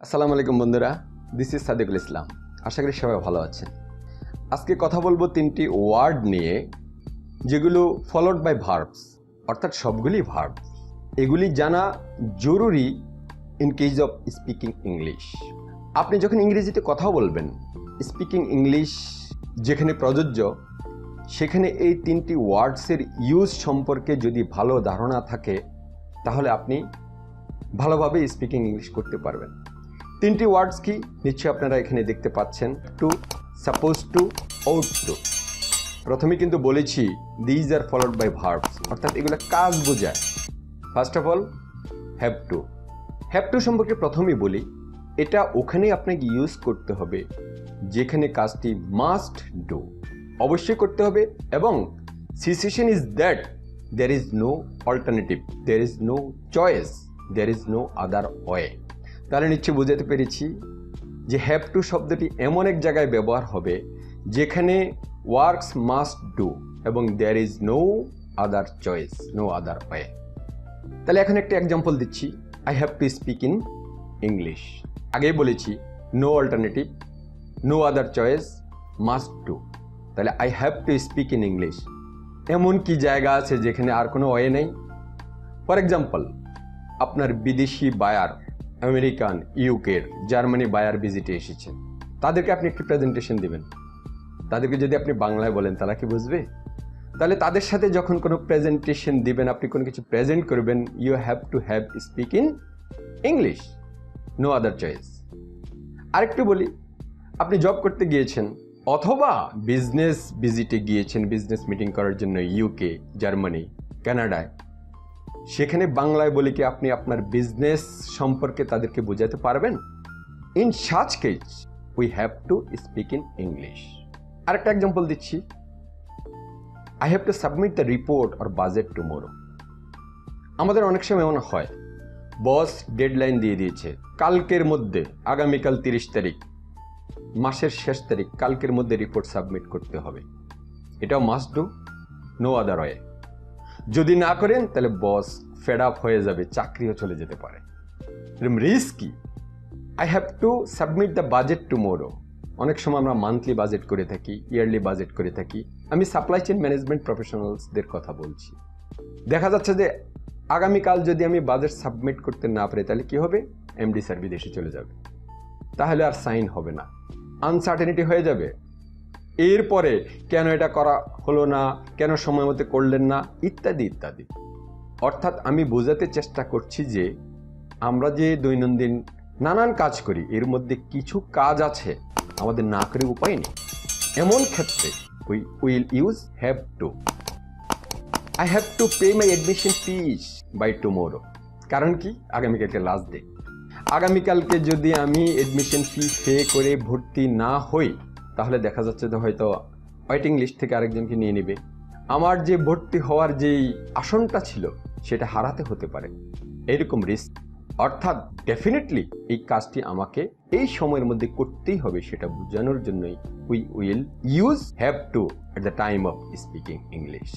আসসালামু আলাইকুম বন্ধুরা, দিস ইজ সাদেকুল ইসলাম। আশা করি সবাই ভালো আছেন। আজকে কথা বলবো তিনটি ওয়ার্ড নিয়ে যেগুলো ফলোড বাই ভার্বস, অর্থাৎ সবগুলি ভার্ব। এগুলি জানা জরুরি in case of speaking English. আপনি যখন ইংরেজিতে কথা বলবেন, স্পিকিং ইংলিশ যেখানে প্রযোজ্য, সেখানে এই তিনটি ওয়ার্ডসের ইউজ সম্পর্কে যদি ভালো ধারণা থাকে তাহলে আপনি ভালোভাবে স্পিকিং ইংলিশ করতে পারবেন। তিনটি ওয়ার্ডস কি নিশ্চয়ই আপনারা এখানে দেখতে পাচ্ছেন, to, suppose to, ought to. প্রথমে কিন্তু বলেছি these are followed by verbs, অর্থাৎ এগুলো কাজ বোঝায়। First of all have to. Have to সম্পর্কে প্রথমেই বলি, এটা ওখানে আপনাকে ইউজ করতে হবে যেখানে কাজটি মাস্ট ডু, অবশ্যই করতে হবে, এবং situation is that there is no alternative, there is no choice, there is no other way. তাহলে নিশ্চয়ই বোঝাতে পেরেছি যে হ্যাভ টু শব্দটি এমন এক জায়গায় ব্যবহার হবে যেখানে ওয়ার্কস মাস্ট ডু এবং there is no other choice, no other way. তাহলে এখন একটা এক্সাম্পল দিচ্ছি, I have to speak in English. আগেই বলেছি no alternative, no other choice, must do. তাহলে I have to speak in English. এমন কি জায়গা আছে যেখানে আর কোনো ওয়ে নেই? ফর এক্সাম্পল, আপনার বিদেশি বায়ার, আমেরিকান, ইউকের, জার্মানি বায়ার ভিজিটে এসেছেন, তাদেরকে আপনি একটি প্রেজেন্টেশন দিবেন। তাদেরকে যদি আপনি বাংলায় বলেন তারা কি বুঝবে? তাহলে তাদের সাথে যখন কোনো প্রেজেন্টেশন দিবেন, আপনি কোনো কিছু প্রেজেন্ট করবেন, you have to have speak in English, no other choice. আরেকটু বলি, আপনি জব করতে গিয়েছেন অথবা বিজনেস ভিজিটে গিয়েছেন, বিজনেস মিটিং করার জন্য ইউকে, জার্মানি, কানাডায়, সেখানে বাংলায় বলে কি আপনি আপনার বিজনেস সম্পর্কে তাদেরকে বোঝাতে পারবেন? In such case we have to speak in English. আরেকটা এক্সাম্পল দিচ্ছি, I have two submit the report or budget tomorrow. আমাদের অনেক সময় এমন হয়, বস ডেডলাইন দিয়ে দিয়েছে কালকের মধ্যে, আগামীকাল 30 তারিখ, মাসের শেষ তারিখ, কালকের মধ্যে রিপোর্ট সাবমিট করতে হবে। এটাও must do, no other way. যদি না করেন তাহলে বস ফেড আপ হয়ে যাবে, চাকরিও চলে যেতে পারে। এরকম risky. I have two submit the budget tomorrow. অনেক সময় আমরা মান্থলি বাজেট করে থাকি, ইয়ারলি বাজেট করে থাকি। আমি সাপ্লাই চেইন ম্যানেজমেন্ট প্রফেশনালসদের কথা বলছি। দেখা যাচ্ছে যে আগামীকাল যদি আমি বাজেট সাবমিট করতে না পারি তাহলে কি হবে? এমডি স্যার বিদেশে চলে যাবে, তাহলে আর সাইন হবে না, আনসার্টেনিটি হয়ে যাবে। এরপরে কেন এটা করা হলো না, কেন সময় মতো করলেন না, ইত্যাদি ইত্যাদি। অর্থাৎ আমি বোঝাতে চেষ্টা করছি যে আমরা যে দৈনন্দিন নানান কাজ করি, এর মধ্যে কিছু কাজ আছে আমাদের না করে উপায় নেই। এমন ক্ষেত্রে we will use have to. I have to pay my admission fees by tomorrow. কারণ কি? আগামীকালকে লাস্ট ডে। আগামীকালকে যদি আমি অ্যাডমিশন ফি পে করে ভর্তি না হই তাহলে দেখা যাচ্ছে যে হয়তো ওয়েটিং লিস্ট থেকে আরেকজনকে নিয়ে নেবে। আমার যে ভর্তি হওয়ার যেই আসনটা ছিল সেটা হারাতে হতে পারে, এরকম রিস্ক। অর্থাৎ ডেফিনেটলি এই কাজটি আমাকে এই সময়ের মধ্যে করতেই হবে, সেটা বোঝানোর জন্যই we will use have to at the time of speaking English.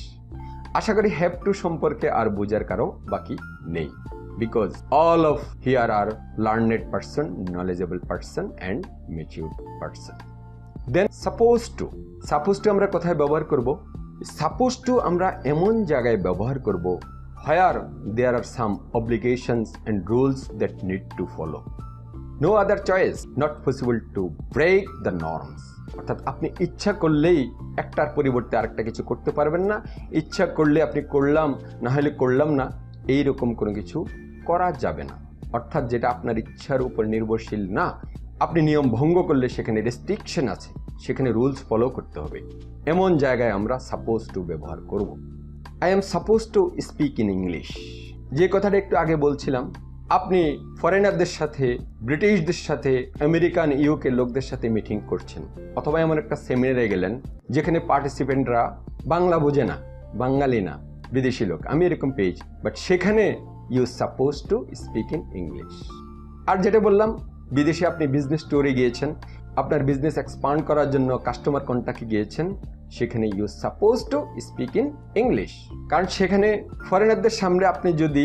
আশা করি হ্যাভ টু সম্পর্কে আর বোঝার কারো বাকি নেই, because all of here are learned person, knowledgeable person and mature person. Then suppose to. Suppose to আমরা কোথায় ব্যবহার করব? সাপোজ টু আমরা এমন জায়গায় ব্যবহার করব where there are some obligations and rules that need to follow. No other choice, not possible to break the norms. অর্থাৎ আপনি ইচ্ছা করলেই একটার পরিবর্তে আরেকটা কিছু করতে পারবেন না, ইচ্ছা করলে আপনি করলাম, না হলে করলাম না, এইরকম কোনো কিছু করা যাবে না। অর্থাৎ যেটা আপনার ইচ্ছার উপর নির্ভরশীল না, আপনি নিয়ম ভঙ্গ করলে সেখানে রেস্ট্রিকশন আছে, সেখানে রুলস ফলো করতে হবে। এমন জায়গায় আমরা সাপোজ টু ব্যবহার করব। I am suppose to speak in English. যে কথাটা একটু আগে বলছিলাম, আপনি ফরেনারদের সাথে, ব্রিটিশদের সাথে, আমেরিকান, ইউকে লোকদের সাথে মিটিং করছেন, অথবা এমন একটা সেমিনারে গেলেন যেখানে পার্টিসিপেন্টরা বাংলা বোঝে না, বাঙালি না, বিদেশি লোক, আমি এরকম পেয়েছি। বাট সেখানে you suppose to speak in English. আর যেটা বললাম, বিদেশে আপনি বিজনেস ট্যুরে গিয়েছেন, আপনার বিজনেস এক্সপান্ড করার জন্য কাস্টমার কন্ট্যাক্টে গিয়েছেন, সেখানে you suppose to speak in English. কারণ সেখানে ফরেনারদের সামনে আপনি যদি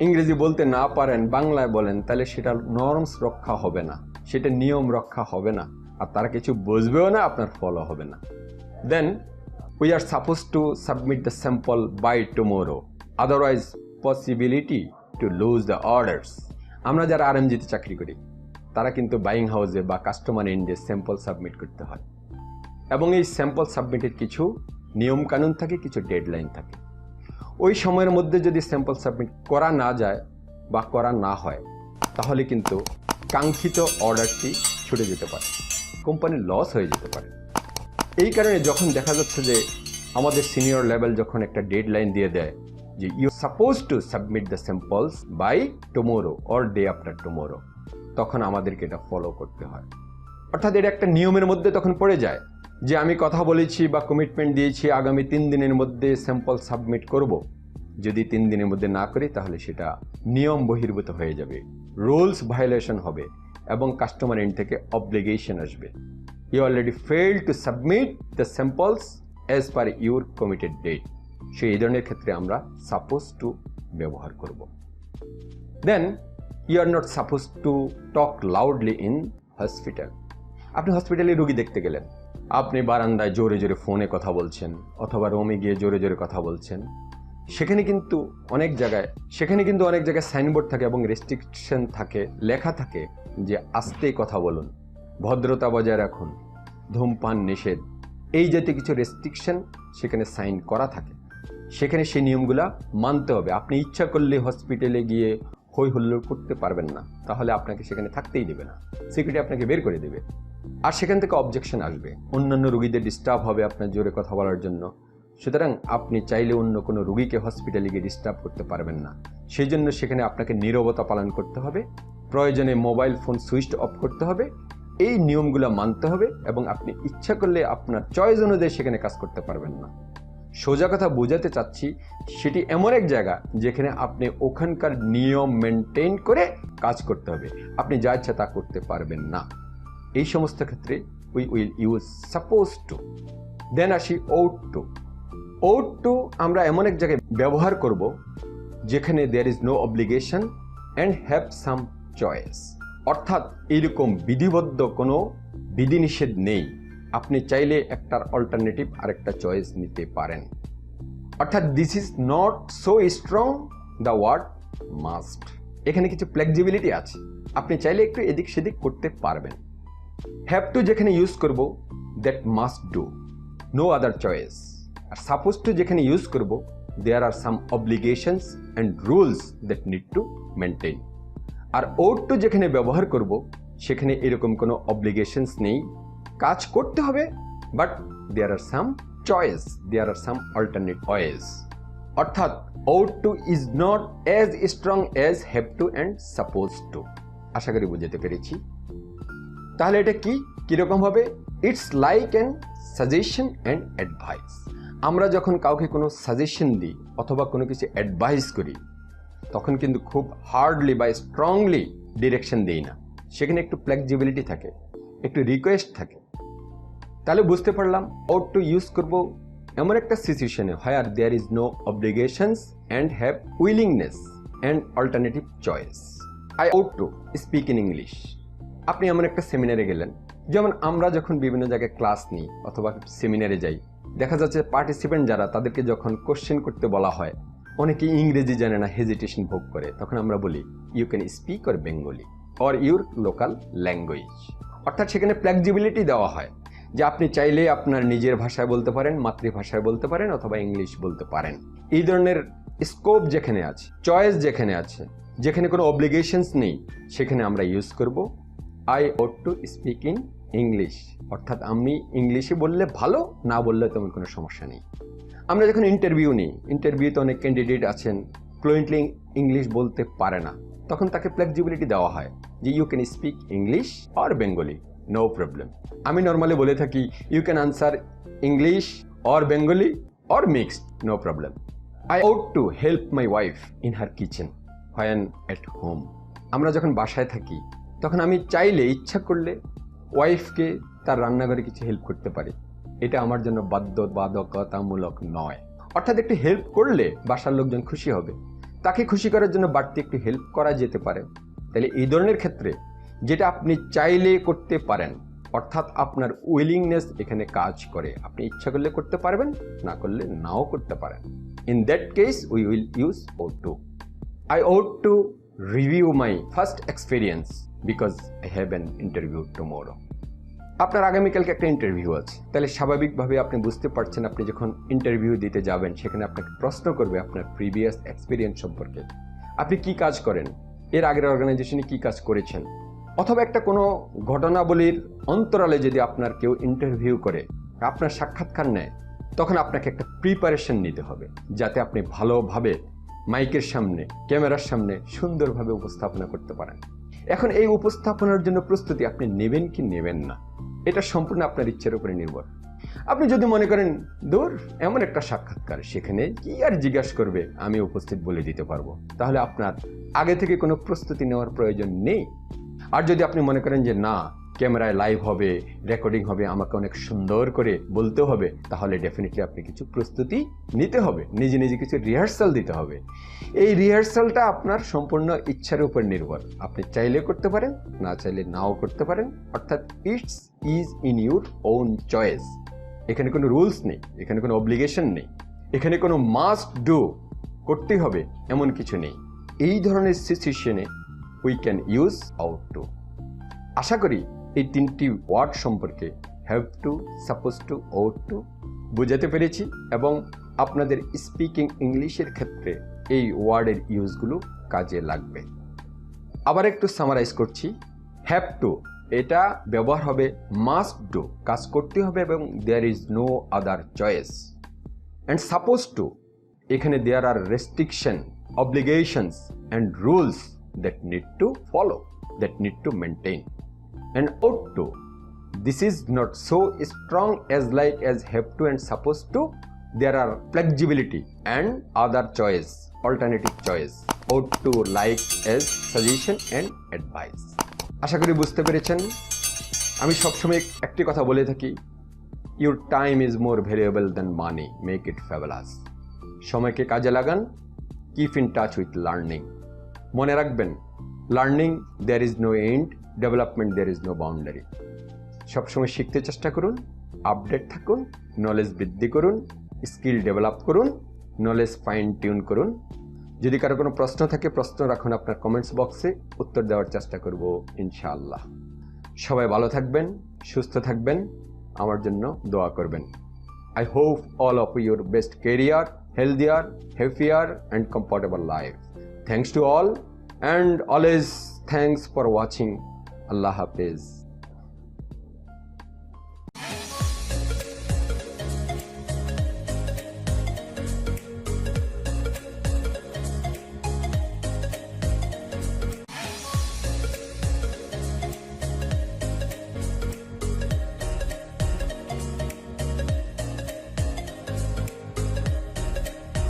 ইংরেজি বলতে না পারেন, বাংলায় বলেন, তাহলে সেটা নর্মস রক্ষা হবে না, সেটা নিয়ম রক্ষা হবে না, আর তারা কিছু বুঝবেও না, আপনার ফলো হবে না। দেন we are supposed to submit the sample by tomorrow, otherwise possibility to lose the orders. আমরা যারা আরএমজিতে চাকরি করি তারা কিন্তু বাইং হাউসে বা কাস্টমার এন্ডে স্যাম্পল সাবমিট করতে হয়, এবং এই স্যাম্পল সাবমিটের কিছু নিয়ম কানুন থাকে, কিছু ডেডলাইন থাকে। ওই সময়ের মধ্যে যদি স্যাম্পল সাবমিট করা না যায় বা করা না হয়, তাহলে কিন্তু কাঙ্ক্ষিত অর্ডারটি ছুটে যেতে পারে, কোম্পানির লস হয়ে যেতে পারে। এই কারণে যখন দেখা যাচ্ছে যে আমাদের সিনিয়র লেভেল যখন একটা ডেডলাইন দিয়ে দেয় যে you suppose to submit the samples by tomorrow or day after tomorrow, তখন আমাদেরকে এটা ফলো করতে হয়। অর্থাৎ এটা একটা নিয়মের মধ্যে তখন পড়ে যায় যে আমি কথা বলেছি বা কমিটমেন্ট দিয়েছি আগামী 3 দিনের মধ্যে স্যাম্পল সাবমিট করব। যদি 3 দিনের মধ্যে না করি তাহলে সেটা নিয়ম বহির্ভূত হয়ে যাবে, রুলস ভায়োলেশন হবে এবং কাস্টমার এন্ড থেকে অব্লিগেশন আসবে। You already failed to submit the samples as per your committed date. সেই ধরনের ক্ষেত্রে আমরা supposed to ব্যবহার করব। Then you are not supposed to talk loudly in hospital. আপনি হসপিটালে রোগী দেখতে গেলেন, আপনি বারান্দায় জোরে জোরে ফোনে কথা বলছেন অথবা রুমে গিয়ে জোরে জোরে কথা বলছেন। সেখানে কিন্তু অনেক জায়গায় সাইনবোর্ড থাকে এবং রেস্ট্রিকশন থাকে, লেখা থাকে যে আস্তে কথা বলুন, ভদ্রতা বজায় রাখুন, ধূমপান নিষেধ, এই জাতীয় কিছু রেস্ট্রিকশন সেখানে সাইন করা থাকে। সেখানে সেই নিয়মগুলা মানতে হবে। আপনি ইচ্ছা করলে হসপিটালে গিয়ে হই হুল্লোড় করতে পারবেন না, তাহলে আপনাকে সেখানে থাকতেই দেবে না, সিকিউরিটি আপনাকে বের করে দেবে, আর সেখান থেকে অবজেকশন আসবে, অন্যান্য রোগীদের ডিস্টার্ব হবে আপনার জোরে কথা বলার জন্য। সুতরাং আপনি চাইলে অন্য কোনো রোগীকে হসপিটালে গিয়ে ডিস্টার্ব করতে পারবেন না, সেই জন্য সেখানে আপনাকে নীরবতা পালন করতে হবে, প্রয়োজনে মোবাইল ফোন সুইচ অফ করতে হবে। এই নিয়মগুলো মানতে হবে এবং আপনি ইচ্ছা করলে আপনার চয়েস অনুযায়ী সেখানে কাজ করতে পারবেন না। সোজা কথা বোঝাতে চাচ্ছি, সেটি এমন এক জায়গা যেখানে আপনি ওখানকার নিয়ম মেনটেন করে কাজ করতে হবে, আপনি যা ইচ্ছা তা করতে পারবেন না। এই সমস্ত ক্ষেত্রে we will use suppose to. Then আসি ought to। ought to আমরা এমন এক জায়গায় ব্যবহার করব যেখানে there is no obligation and have some choice. অর্থাৎ এইরকম বিধিবদ্ধ কোনো বিধিনিষেধ নেই, আপনি চাইলে একটার অল্টারনেটিভ আরেকটা চয়েস নিতে পারেন। অর্থাৎ this is not so strong the word must, এখানে কিছু ফ্লেক্সিবিলিটি আছে, আপনি চাইলে একটু এদিক সেদিক করতে পারবেন। হ্যাভ টু যেখানে ইউজ করব that must do, no other choice. আর সাপোজ টু যেখানে ইউজ করব there are some obligations and rules that need to maintain. আর ought to যেখানে ব্যবহার করব সেখানে এরকম কোনো অব্লিগেশনস নেই, কাজ করতে হবে, but there are some choice, there are some alternate ways. অর্থাৎ ought to is not as strong as have to and suppose to. আশা করি বুঝতে পেরেছি। তাহলে এটা কি কিরকম হবে? It's like an suggestion and advice. আমরা যখন কাউকে কোনো সাজেশন দিই অথবা কোনো কিছু অ্যাডভাইস করি তখন কিন্তু খুব হার্ডলি বা স্ট্রংলি ডিরেকশন দেই না, সেখানে একটু ফ্লেক্সিবিলিটি থাকে, একটু রিকোয়েস্ট থাকে। তাহলে বুঝতে পারলাম ought to ইউজ করব এমন একটা সিচুয়েশনে where there is no obligations and have willingness and alternative choice. I ought to speak in English. আপনি এমন একটা সেমিনারে গেলেন, যেমন আমরা যখন বিভিন্ন জায়গায় ক্লাস নিই অথবা সেমিনারে যাই, দেখা যাচ্ছে পার্টিসিপেন্ট যারা তাদেরকে যখন কোশ্চেন করতে বলা হয় অনেকে ইংরেজি জানে না, হেজিটেশন ভোগ করে, তখন আমরা বলি you can speak or Bengali or your local language. অর্থাৎ সেখানে ফ্লেক্সিবিলিটি দেওয়া হয় যে আপনি চাইলে আপনার নিজের ভাষায় বলতে পারেন, মাতৃভাষায় বলতে পারেন অথবা ইংলিশ বলতে পারেন। এই ধরনের স্কোপ যেখানে আছে, চয়েস যেখানে আছে, যেখানে কোনো অব্লিগেশনস নেই, সেখানে আমরা ইউজ করব I ought to speak in English. অর্থাৎ আমি ইংলিশে বললে ভালো, না বললে তেমন কোনো সমস্যা নেই। আমরা যখন ইন্টারভিউ নিই, ইন্টারভিউতে অনেক ক্যান্ডিডেট আছেন ফ্লুয়েন্টলি ইংলিশ বলতে পারে না, তখন তাকে ফ্লেক্সিবিলিটি দেওয়া হয় যে you can speak English or Bengali, no problem. আমি নর্মালি বলে থাকি you can answer English or Bengali or mixed, no problem. I ought to help my wife in her kitchen when at home. আমরা যখন বাসায় থাকি তখন আমি চাইলে, ইচ্ছা করলে ওয়াইফকে তার রান্নাঘরে কিছু হেল্প করতে পারি, এটা আমার জন্য বাধ্যবাধকতামূলক নয়। অর্থাৎ একটু হেল্প করলে বাসার লোকজন খুশি হবে, তাকে খুশি করার জন্য বাড়তি একটু হেল্প করা যেতে পারে। তাহলে এই ধরনের ক্ষেত্রে যেটা আপনি চাইলে করতে পারেন, অর্থাৎ আপনার উইলিংনেস এখানে কাজ করে, আপনি ইচ্ছা করলে করতে পারবেন, না করলে নাও করতে পারেন। In that case we will use ought to. I ought to review my first experience because I have an interview tomorrow. আপনার আগামীকালকে একটা ইন্টারভিউ আছে, তাহলে স্বাভাবিকভাবে আপনি বুঝতে পারছেন আপনি যখন ইন্টারভিউ দিতে যাবেন সেখানে আপনাকে প্রশ্ন করবে আপনার প্রিভিয়াস এক্সপিরিয়েন্স সম্পর্কে, আপনি কি কাজ করেন, এর আগের অর্গানাইজেশনে কি কাজ করেছেন, অথবা একটা কোনো ঘটনাবলীর অন্তরালে যদি আপনার কেউ ইন্টারভিউ করে, আপনার সাক্ষাৎকার নেয়, তখন আপনাকে একটা প্রিপারেশন নিতে হবে যাতে আপনি ভালোভাবে মাইকের সামনে, ক্যামেরার সামনে সুন্দরভাবে উপস্থাপনা করতে পারেন। এখন এই উপস্থাপনার জন্য প্রস্তুতি আপনি নেবেন কি নেবেন না, এটা সম্পূর্ণ আপনার ইচ্ছার উপরে নির্ভর। আপনি যদি মনে করেন দূর এমন একটা সাক্ষাৎকার, সেখানে কি আর জিজ্ঞাসা করবে, আমি উপস্থিত বলে দিতে পারবো, তাহলে আপনার আগে থেকে কোনো প্রস্তুতি নেওয়ার প্রয়োজন নেই। আর যদি আপনি মনে করেন যে না, ক্যামেরায় লাইভ হবে, রেকর্ডিং হবে, আমাকে অনেক সুন্দর করে বলতে হবে, তাহলে ডেফিনেটলি আপনি কিছু প্রস্তুতি নিতে হবে, নিজে নিজে কিছু রিহার্সাল দিতে হবে। এই রিহার্সালটা আপনার সম্পূর্ণ ইচ্ছার উপর নির্ভর, আপনি চাইলে করতে পারেন, না চাইলে নাও করতে পারেন, অর্থাৎ it's is in your own choice. এখানে কোনো রুলস নেই, এখানে কোনো অব্লিগেশন নেই, এখানে কোনো মাস্ট ডু করতে হবে এমন কিছু নেই। এই ধরনের সিচুয়েশনে we can use ought to। আশা করি এই তিনটি ওয়ার্ড সম্পর্কে have to, suppose two, ought to বোঝাতে পেরেছি, এবং আপনাদের স্পিকিং ইংলিশের ক্ষেত্রে এই ওয়ার্ডের ইউজগুলো কাজে লাগবে। আবার একটু সামারাইজ করছি। হ্যাভ টু এটা ব্যবহার হবে মাস্ট ডু, কাজ করতে হবে এবং there is no other choice. And suppose to এখানে there are restriction, obligations and rules that need to follow, that need to maintain. And ought to, this is not so strong as like as have to and supposed to. There are flexibility and other choice, alternative choice. Ought to like as suggestion and advice. আশা করি বুঝতে পেরেছেন। আমি সবসময় একটি কথা বলে থাকি, your time is more valuable than money, make it fabulous. সময়কে কাজে লাগান, keep in touch with learning. মনে রাখবেন, learning there is no end, development there is no boundary. সবসময় শিখতে চেষ্টা করুন, আপডেট থাকুন, নলেজ বৃদ্ধি করুন, স্কিল ডেভেলপ করুন, নলেজ ফাইন টিউন করুন। যদি কারো কোনো প্রশ্ন থাকে, প্রশ্ন রাখুন আপনার কমেন্টস বক্সে, উত্তর দেওয়ার চেষ্টা করব ইনশাআল্লাহ। সবাই ভালো থাকবেন, সুস্থ থাকবেন, আমার জন্য দোয়া করবেন। I hope all of your best career, healthier, happier and comfortable life. Thanks to all and always thanks for watching. Allah Hafiz.